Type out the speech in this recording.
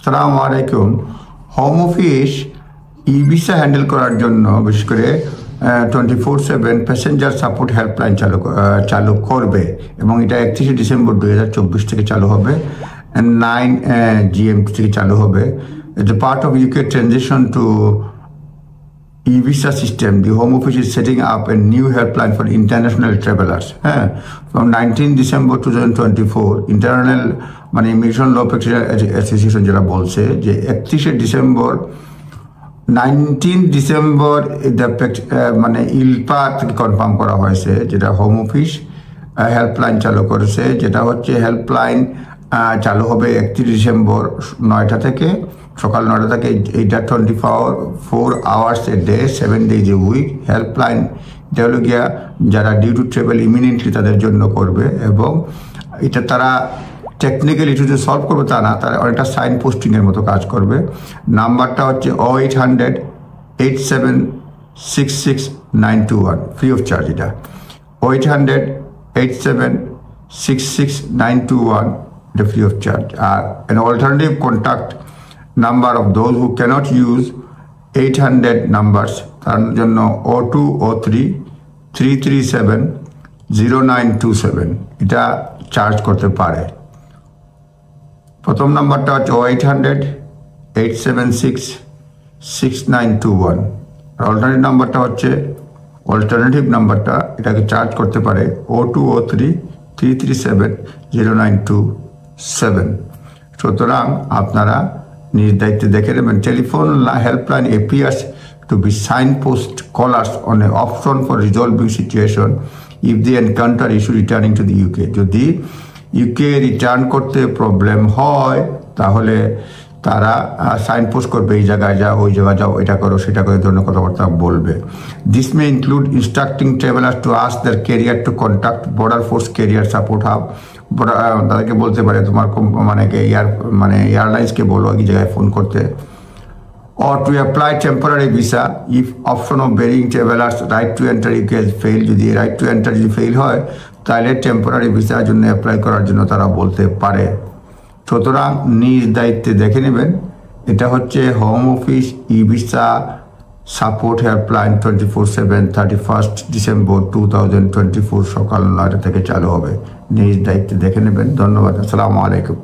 সালামু আলাইকুম। Home office ই visa handle করার জন্য বিশেষ করে 24/7 প্যাসেঞ্জার সাপোর্ট হেল্পলাইন চালু করবে এবং এটা 31 ডিসেম্বর 2024 থেকে চালু হবে, 9 GMT থেকে চালু হবে। As a part of UK transition to e-visa system, the Home Office is setting up a new helpline for international travelers. From 19 December 2024, International Immigration Law Practitioner Association যেটা বলছে যে 31 ডিসেম্বর 19 ডিসেম্বর ইলপা থেকে confirm করা হয়েছে, যেটা home office helpline চালু করেছে, যেটা হচ্ছে হেল্পলাইন চালু হবে 31 ডিসেম্বর 9টা থেকে, সকাল 9টা থেকে। এইটা 24 hours a day 7 days a week helpline. এটা হলো গিয়া যারা ডিউ টু ট্রাভেল ইমিনেন্টলি তাদের জন্য করবে, এবং এটা তারা টেকনিক্যালি ইস্যু যে সলভ করবে তা না, তারা অনেকটা সাইন পোস্টিংয়ের মতো কাজ করবে। নাম্বারটা হচ্ছে 0800 8766 ফ্রি অফ চার্জ। এটা 0800 8766 এটা ফ্রি অফ চার্জ। আর an alternative contact number of those who cannot use 800 numbers, তার জন্য 0203 337 0927 এটা চার্জ করতে পারে। প্রথম নাম্বারটা হচ্ছে 0800 876 6921। অল্টারনেটিভ নাম্বারটা এটাকে চার্জ করতে পারে 0203 337 0927। সুতরাং আপনারা নিজ দায়িত্বে দেখে নেবেন। Telephone helpline appears to be signpost callers on an option for resolving situation if they encounter issue returning to the UK. যদি UK রিটার্ন করতে প্রবলেম হয় তাহলে তারা সাইনপোস্ট করবে, এই জায়গায় যাও, ওই জায়গায় যাও, এটা করো, সেটা করে ধরনের কথাবার্তা বলবে। This may include instructing travellers to ask their carrier to contact border force carrier support hub. তাদেরকে বলতে পারে তোমার এয়ারলাইন্সকে বলো এই জায়গায় ফোন করতে। Or to apply temporary visa if option of bearing travelers right to enter UK has failed. যদি right to enter যদি ফেল হয় তাহলে টেম্পোরারি ভিসার জন্য অ্যাপ্লাই করার জন্য তারা বলতে পারে। সুতরাং নিজ দায়িত্বে দেখে নেবেন। এটা হচ্ছে হোম অফিস ই ভিসা সাপোর্ট হেল্পলাইন 24/7 31 ডিসেম্বর 2024 সকাল 9টা থেকে চালু হবে। নিজ দায়িত্বে দেখে নেবেন। ধন্যবাদ। আসসালামু আলাইকুম।